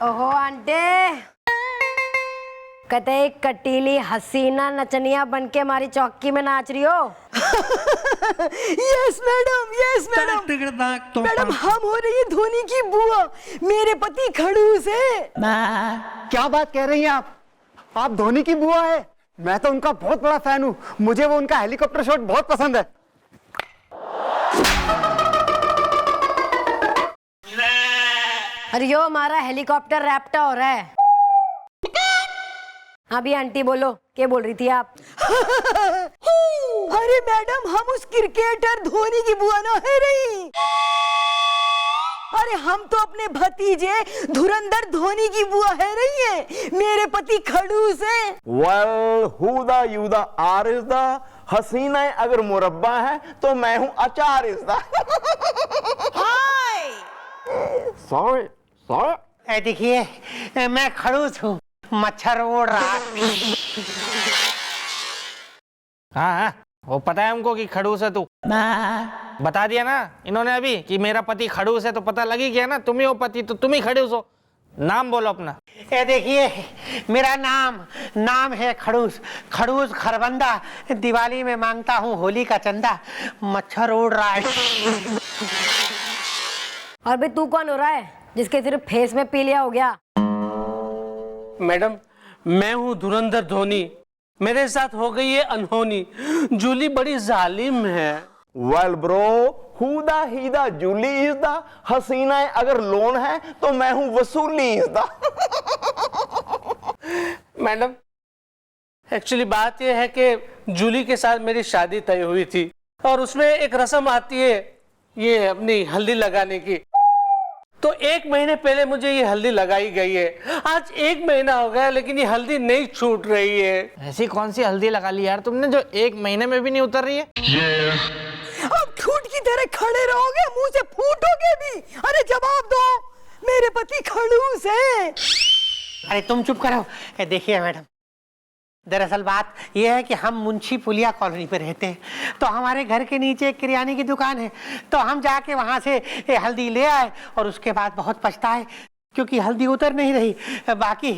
ओहो आंटे, कतई कटीली हसीना नचनिया बनके हमारी चौकी में नाच रही हो। Yes madam, yes madam. Madam हम हो रही है धोनी की बुआ, मेरे पति खड़ूस है। क्या बात कह रही हैं आप धोनी की बुआ है? मैं तो उनका बहुत बड़ा फैन हूँ, मुझे वो उनका हेलीकॉप्टर शॉट बहुत पसंद है। अरे यो हमारा हेलीकॉप्टर रैप्टा हो रहा है। हाँ भी आंटी बोलो, क्या बोल रही थी आप? अरे मैडम हम उस क्रिकेटर धोनी की बुआ ना है रही। अरे हम तो अपने भतीजे धुरंधर धोनी की बुआ है रही है, मेरे पति खड़ूस है। Well who the you the are is the हसीना अगर मुरब्बा है तो मैं हूं अचार इज द। Sorry sorry. देखिए मैं खड़ूस हूँ, मच्छर उड़ रहा। हाँ वो पता है हमको कि खड़ूस है तू। बता दिया ना इन्होंने अभी कि मेरा पति खड़ूस है, तो पता लग ही गया ना, तुम ही हो पति तो तुम ही खड़ूस हो। नाम बोलो अपना। देखिए मेरा नाम है खड़ूस, खड़ूस खरबंदा। दिवाली में मांगता हूँ होली का चंदा, मच्छर उड़ रहा है। और भाई तू कौन हो रहा है जिसके सिर्फ फेस में पीलिया हो गया? मैडम मैं हूँ धुरंधर धोनी, मेरे साथ हो गई है अनहोनी, जूली बड़ी जालिम है। Well bro who the he the Julie is the हसीना अगर लोन है तो मैं हूं वसूली इज द। मैडम एक्चुअली बात यह है कि जूली के साथ मेरी शादी तय हुई थी और उसमें एक रस्म आती है ये अपनी हल्दी लगाने की। तो 1 महीने पहले मुझे ये हल्दी लगाई गई है, आज 1 महीना हो गया लेकिन ये हल्दी नहीं छूट रही है। ऐसी कौन सी हल्दी लगा ली यार तुमने जो 1 महीने में भी नहीं उतर रही है? अब ठूट की तरह खड़े रहोगे, मुंह से फूटोगे भी? अरे जवाब दो, मेरे पति खड़ूस है। अरे तुम चुप करो। देखिए मैडम, दरअसल बात यह है कि हम मुंशी पुलिया कॉलोनी पे रहते हैं, तो हमारे घर के नीचे एक किराने की दुकान है, तो हम जाके वहां से हल्दी ले आए और उसके बाद बहुत पछताए क्योंकि हल्दी उतर नहीं रही। बाकी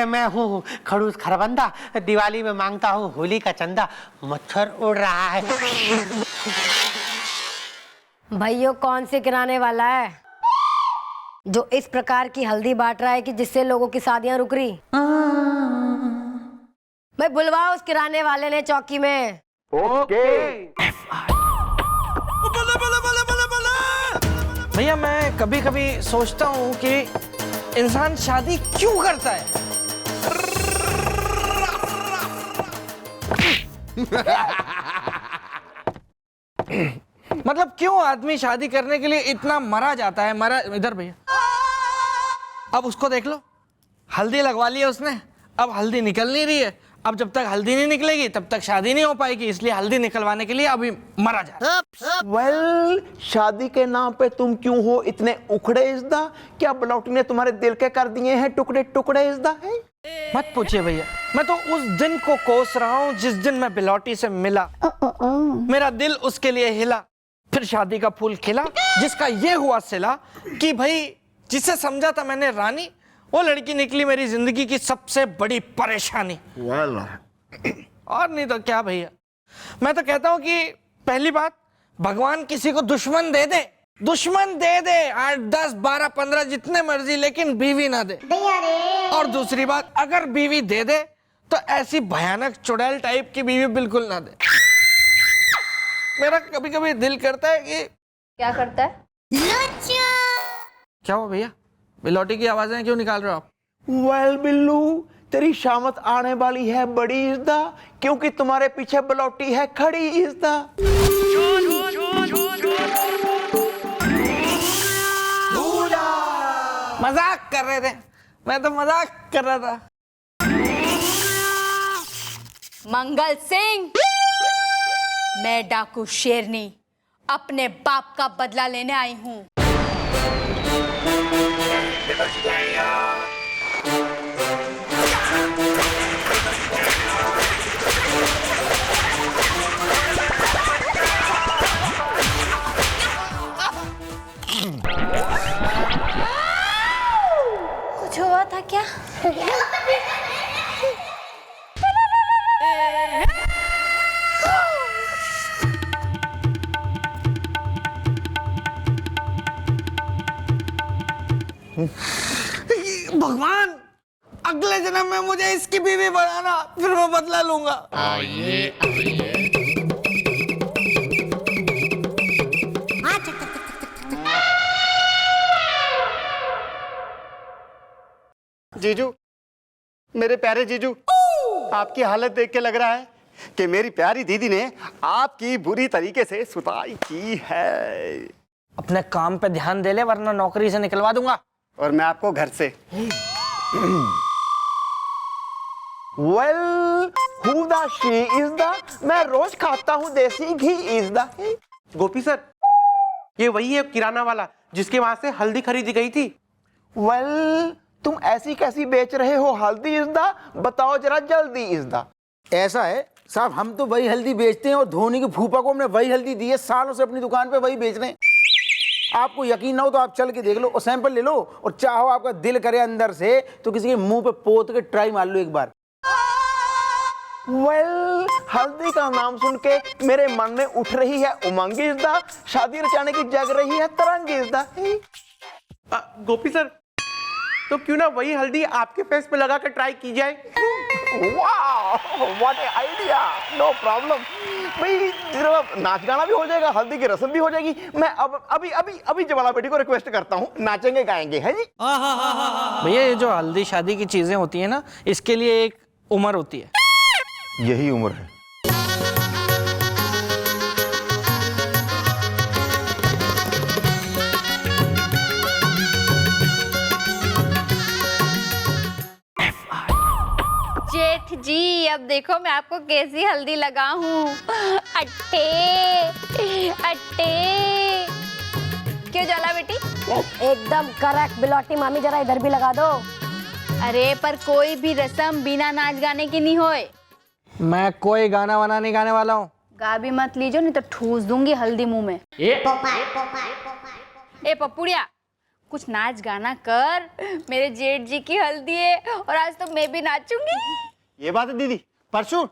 मैं हूँ खड़ूस खरबंदा, दिवाली में मांगता हूँ होली का चंदा, मच्छर उड़ रहा है। भाइयों कौन से किराने वाला है जो इस प्रकार की हल्दी बांट रहा है कि जिससे लोगों की शादियां रुक रही? मैं बुलवाओ उस किराने वाले ने चौकी में। ओके। भैया मैं कभी कभी सोचता हूँ कि इंसान शादी क्यों करता है। मतलब क्यों आदमी शादी करने के लिए इतना मरा जाता है। मरा इधर भैया, अब उसको देख लो, हल्दी लगवा ली है उसने, अब हल्दी निकल नहीं रही है। अब जब तक हल्दी नहीं निकलेगी तब तक शादी नहीं हो पाएगी, इसलिए हल्दी निकलवाने के लिए अभी मरा जा रहा है। वेल शादी के नाम पे तुम क्यों हो इतने उखड़े इज़दा? क्या बलौटी ने तुम्हारे दिल के कर दिए हैं टुकड़े टुकड़े इज़दा है? मत पूछिए भैया, मैं तो उस दिन को कोस रहा हूँ जिस दिन मैं बिलौटी से मिला। मेरा दिल उसके लिए हिला, फिर शादी का फूल खिला, जिसका ये हुआ सिला कि भाई जिसे समझा था मैंने रानी, वो लड़की निकली मेरी जिंदगी की सबसे बड़ी परेशानी। और नहीं तो क्या भैया, मैं तो कहता हूं कि पहली बात, भगवान किसी को दुश्मन दे दे, दुश्मन दे दे 8, 10, 12, 15 जितने मर्जी, लेकिन बीवी ना दे। और दूसरी बात, अगर बीवी दे दे तो ऐसी भयानक चुड़ैल टाइप की बीवी बिल्कुल ना दे। मेरा कभी कभी दिल करता है कि क्या करता है? क्या हो भैया, बिलौटी की आवाजें क्यों निकाल रहे हो आप? वेल बिल्लू तेरी शामत आने वाली है बड़ी इज़दा, क्योंकि तुम्हारे पीछे बलौटी है खड़ी इज़दा। मजाक कर रहे थे, मैं तो मजाक कर रहा था। मंगल सिंह, मैं डाकू शेरनी अपने बाप का बदला लेने आई हूँ। कुछ हुआ था क्या? भगवान, अगले जन्म में मुझे इसकी बीवी बनाना, फिर मैं बदला लूंगा। जीजू, मेरे प्यारे जीजू, आपकी हालत देख के लग रहा है कि मेरी प्यारी दीदी ने आपकी बुरी तरीके से सुताई की है। अपने काम पे ध्यान दे ले, वरना नौकरी से निकलवा दूंगा। और मैं आपको घर से। Well, who the she is the, मैं रोज खाता हूँ देसी घी इज द। गोपी सर, ये वही है किराना वाला जिसके वहां से हल्दी खरीदी गई थी। वेल, तुम ऐसी कैसी बेच रहे हो हल्दी इज द, बताओ जरा जल्दी इज द। ऐसा है साहब, हम तो वही हल्दी बेचते हैं और धोनी के फूफा को हमने वही हल्दी दी है, सालों से अपनी दुकान पे वही बेच रहे हैं। आपको यकीन ना हो तो आप चल के देख लो और सैंपल ले लो, और चाहो आपका दिल करे अंदर से तो किसी के मुंह पे पोत के ट्राई मार लो एक बार। वेल, हल्दी का नाम सुन के मेरे मन में उठ रही है उमंग इज द, शादी रचाने की जग रही है तरंग इज द। गोपी सर, तो क्यों ना वही हल्दी आपके फेस पे लगा कर ट्राई की जाए? वाह, what a idea, no problem. भाई जरा नाच गाना भी हो जाएगा, हल्दी की रस्म भी हो जाएगी। मैं अब अभी जवाला बेटी को रिक्वेस्ट करता हूँ, नाचेंगे गाएंगे, है जी। भैया, ये जो हल्दी शादी की चीजें होती है ना, इसके लिए एक उम्र होती है। यही उम्र है। जेठ जी, अब देखो मैं आपको कैसी हल्दी लगाऊं। अट्टे अट्टे। क्यों जाला बेटी? एकदम करेक्ट बिलोटी मामी, जरा इधर भी लगा दो। अरे पर कोई भी रस्म बिना नाच गाने की नहीं होए। मैं कोई गाना वाना नहीं गाने वाला हूँ। गा भी मत लीजिए, नहीं तो ठूस दूंगी हल्दी मुंह में। ए पपुड़िया, कुछ नाच गाना कर, मेरे जेठ जी की हल्दी है और आज तो मैं भी नाचूंगी। ये बात है दीदी, परसों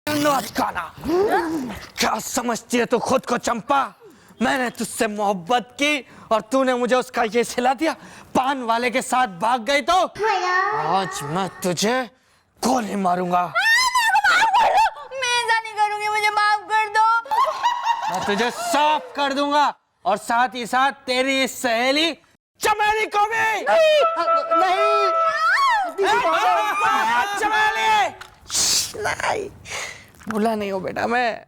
नाच गाना क्या समझती है तू खुद को चंपा? मैंने तुझसे मोहब्बत की और तूने मुझे उसका ये सिला दिया। पान वाले के साथ भाग गई तो आज मैं तुझे गोली मारूंगा। मैं ऐसा नहीं करूंगी, मुझे माफ कर दो। मैं तुझे साफ कर दूंगा और साथ ही साथ तेरी इस सहेली चमेली को भी। चमेली नहीं, भूला नहीं हूँ बेटा, मैं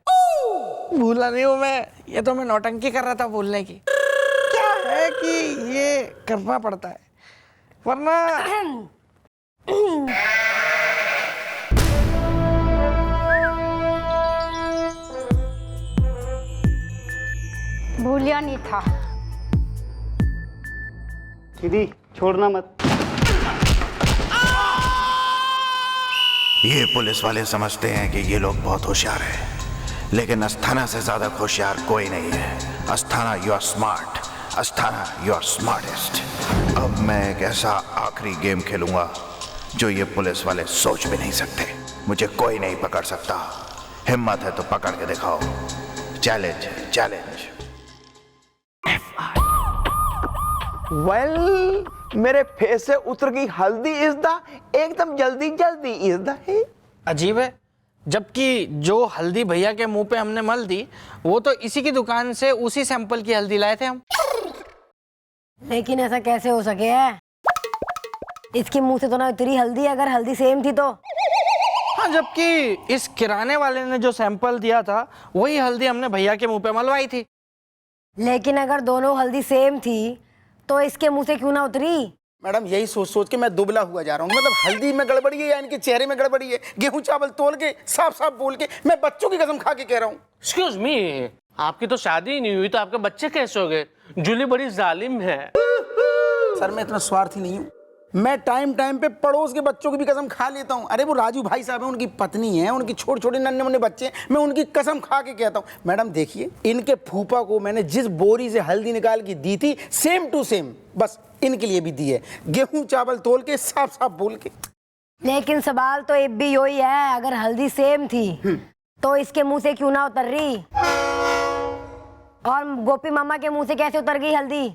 भूला नहीं हूँ मैं। ये तो मैं नौटंकी कर रहा था भूलने की। क्या है कि ये करना पड़ता है, वरना भूलिया नहीं था। दीदी छोड़ना मत। ये पुलिस वाले समझते हैं कि ये लोग बहुत होशियार हैं, लेकिन अस्थाना से ज्यादा होशियार कोई नहीं है। Asthana, you are smart. Asthana, you are smartest. अब मैं एक ऐसा आखिरी गेम खेलूंगा जो ये पुलिस वाले सोच भी नहीं सकते। मुझे कोई नहीं पकड़ सकता। हिम्मत है तो पकड़ के दिखाओ। चैलेंज है, चैलेंज। वेल मेरे फेस से उतर गई हल्दी इज द एकदम जल्दी जल्दी इज द अजीब है, जबकि जो हल्दी भैया के मुंह पे हमने मल दी वो तो इसी की दुकान से उसी सैंपल की हल्दी लाए थे हम। लेकिन ऐसा कैसे हो सके है? इसके मुंह से तो ना उतरी हल्दी, अगर हल्दी सेम थी तो। हाँ, जबकि इस किराने वाले ने जो सैंपल दिया था वही हल्दी हमने भैया के मुंह पे मलवाई थी। लेकिन अगर दोनों हल्दी सेम थी तो इसके मुंह से क्यों ना उतरी? मैडम यही सोच सोच के मैं दुबला हुआ जा रहा हूँ। मतलब हल्दी में गड़बड़ी है या इनके चेहरे में गड़बड़ी है? गेहूं चावल तोल के साफ साफ बोल के मैं बच्चों की कसम खा के कह रहा हूँ। एक्सक्यूज मी, आपकी तो शादी ही नहीं हुई तो आपके बच्चे कैसे हो गए? जूली बड़ी जालिम है। सर मैं इतना स्वार्थी नहीं हूँ, मैं टाइम टाइम पे पड़ोस के बच्चों की भी कसम खा लेता हूँ। अरे वो राजू भाई साहब है, उनकी पत्नी है, उनकी छोटे छोटे नन्हे मुन्ने बच्चे हैं, मैं उनकी कसम खा के कहता हूँ। मैडम देखिए, इनके फूफा को मैंने जिस बोरी से हल्दी निकाल के दी थी सेम टू सेम बस इनके लिए भी दी है, गेहूं चावल तोल के साफ साफ बोल के। लेकिन सवाल तो अब भी यही है, अगर हल्दी सेम थी तो इसके मुंह से क्यों ना उतर रही? और गोपी मामा के मुंह से कैसे उतर गई हल्दी?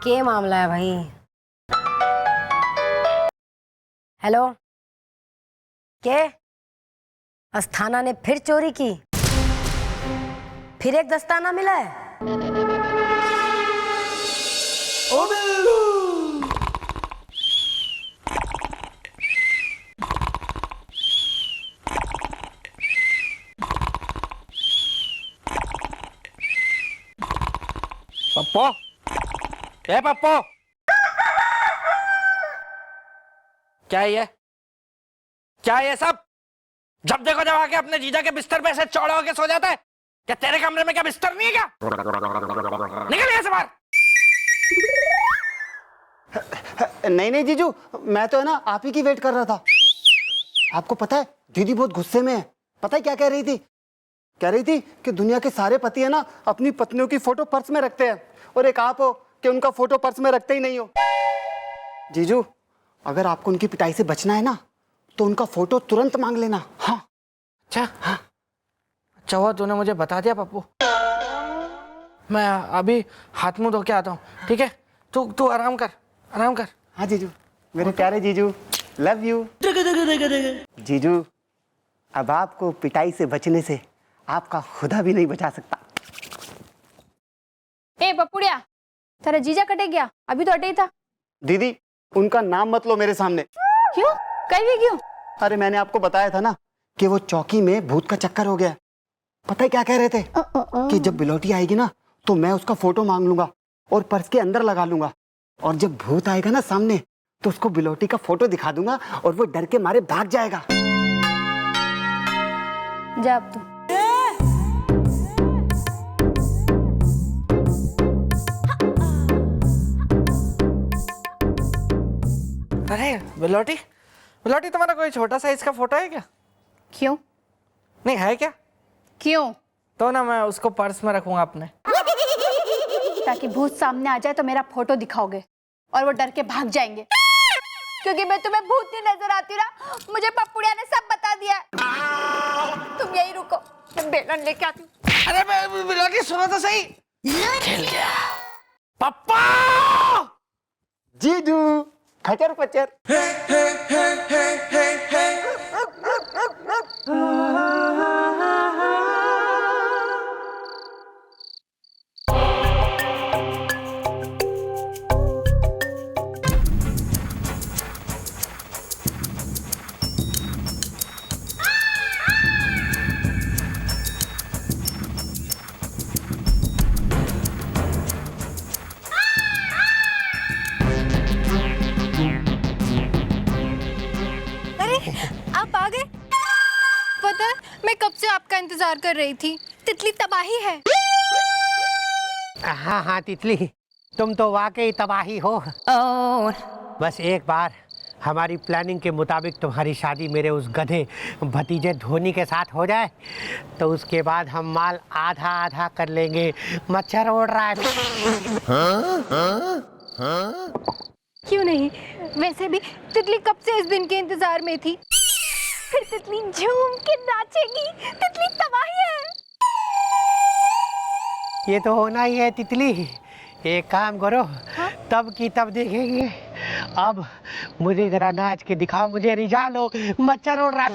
क्या मामला है भाई? हेलो, के अस्थाना ने फिर चोरी की? फिर एक दस्ताना मिला है? ओ बिल्लू! पप्पो, ए पप्पो, क्या ये? क्या ये सब? जब देखो जब आके अपने जीजा के बिस्तर पे ऐसे चौड़ा होके सो जाता है। क्या तेरे कमरे में क्या बिस्तर नहीं है क्या? निकल यहाँ से बाहर। नहीं नहीं जीजू, मैं तो है ना आप ही की वेट कर रहा था। आपको पता है दीदी बहुत गुस्से में है। पता है क्या कह रही थी? कह रही थी कि दुनिया के सारे पति है ना अपनी पत्नियों की फोटो पर्स में रखते हैं और एक आप हो कि उनका फोटो पर्स में रखते ही नहीं हो। जीजू, अगर आपको उनकी पिटाई से बचना है ना तो उनका फोटो तुरंत मांग लेना। हाँ अच्छा, हाँ अच्छा हुआ तूने मुझे बता दिया पप्पू। मैं अभी हाथ मुंह धो के आता हूँ, ठीक है? तू आराम कर, आराम कर। हाँ जीजू, मेरे प्यारे जीजू, लव यू। जीजू, अब आपको पिटाई से बचने से आपका खुदा भी नहीं बचा सकता। ए पपुड़िया, तेरा जीजा कटे गया? अभी तो अटे ही था। दीदी, उनका नाम मत लो मेरे सामने। क्यों? कहीं भी क्यों? अरे मैंने आपको बताया था ना कि वो चौकी में भूत का चक्कर हो गया। पता है क्या कह रहे थे? कि जब बिलोटी आएगी ना तो मैं उसका फोटो मांग लूंगा और पर्स के अंदर लगा लूंगा, और जब भूत आएगा ना सामने तो उसको बिलोटी का फोटो दिखा दूंगा और वो डर के मारे भाग जाएगा। जा अब तू। अरे बिलोटी, बिलोटी तुम्हारा कोई छोटा साइज का फोटो है क्या? क्यों? नहीं है क्या? क्यों? तो ना मैं उसको पर्स में रखूंगा अपने। ताकि भूत सामने आ जाए तो मेरा फोटो दिखाओगे और वो डर के भाग जाएंगे। क्योंकि मैं तुम्हें भूत नहीं नजर आती ना, मुझे पप्पुड़िया ने सब बता दिया है। तुम यही रुको, मैं बेलन लेके आती हूँ। अरे बिलोटी सुनो तो सही। खेल गया पप्पा। जीजू, खचर पचर। आप आ गए? पता है मैं कब से आपका इंतजार कर रही थी। तितली तबाही है। हाँ हाँ तितली, तुम तो वाकई तबाही हो। बस एक बार हमारी प्लानिंग के मुताबिक तुम्हारी शादी मेरे उस गधे भतीजे धोनी के साथ हो जाए तो उसके बाद हम माल आधा आधा कर लेंगे। मच्छर उड़ रहा है। क्यों नहीं? वैसे भी तितली कब से इस दिन के इंतजार में थी। फिर तितली झूम के नाचेगी। तितली तबाही है। ये तो होना ही है तितली। एक काम करो, तब की तब देखेंगे। अब मुझे जरा नाच के दिखाओ, मुझे रिझा लो, मच्छर उड़ रहा है।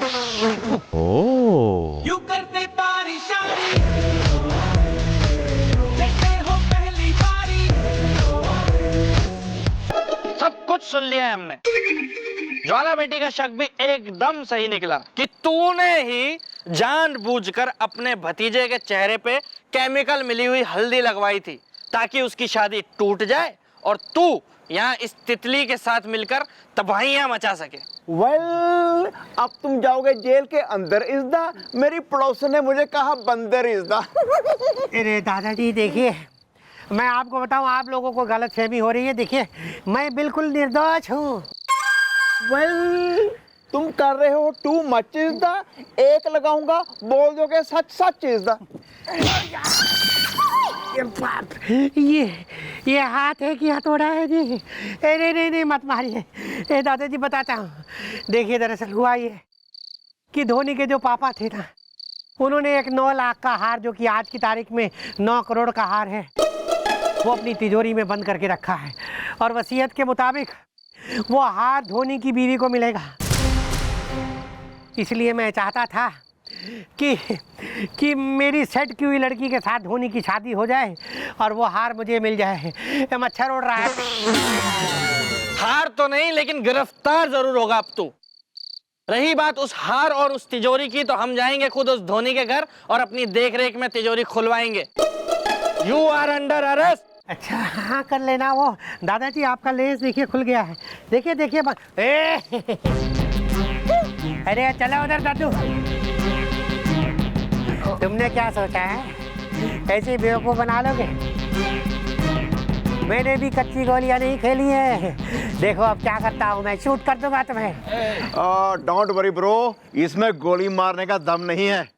यूं करते पारी शादी, जैसे हो पहली बारी। सब कुछ सुन लिया है हमने। ज्वाला बेटी का शक भी एकदम सही निकला कि तूने ही जानबूझकर अपने भतीजे के चेहरे पे केमिकल मिली हुई हल्दी लगवाई थी ताकि उसकी शादी टूट जाए और तू यहाँ इस तितली के साथ मिलकर तबाहियां मचा सके। वेल, अब तुम जाओगे जेल के अंदर इज़दा। मेरी पड़ोसन ने मुझे कहा बंदर इज़दा। अरे दादाजी देखिए, मैं आपको बताऊं, आप लोगों को गलतफहमी हो रही है। देखिए, मैं बिल्कुल निर्दोष हूँ। वेल, तुम कर रहे हो टू मच इज़दा। एक लगाऊंगा, बोल दोगे सच सच इज़दा। ये हाथ है कि हथौड़ा है जी? नहीं, मत मारिए। दादाजी बताता हूँ। देखिए, दरअसल हुआ ये कि धोनी के जो पापा थे ना, उन्होंने एक 9 लाख का हार, जो कि आज की तारीख में 9 करोड़ का हार है, वो अपनी तिजोरी में बंद करके रखा है। और वसीयत के मुताबिक वो हार धोनी की बीवी को मिलेगा। इसलिए मैं चाहता था कि मेरी सेट की हुई लड़की के साथ धोनी की शादी हो जाए और वो हार मुझे मिल जाए। मच्छर उड़ रहा है। हार तो नहीं, लेकिन गिरफ्तार जरूर होगा अब तू। रही बात उस हार और उस तिजोरी की, तो हम जाएंगे खुद उस धोनी के घर और अपनी देखरेख में तिजोरी खुलवाएंगे। You are under arrest. अच्छा, हाँ कर लेना। वो दादाजी, आपका लेस देखिए खुल गया है। देखिए अरे चलो उधर दादू। तुमने क्या सोचा है, ऐसे बेवकूफ बना लोगे? मैंने भी कच्ची गोलियां नहीं खेली है। देखो अब क्या करता हूँ मैं, शूट कर दूंगा तुम्हें। डोंट वरी ब्रो, इसमें गोली मारने का दम नहीं है।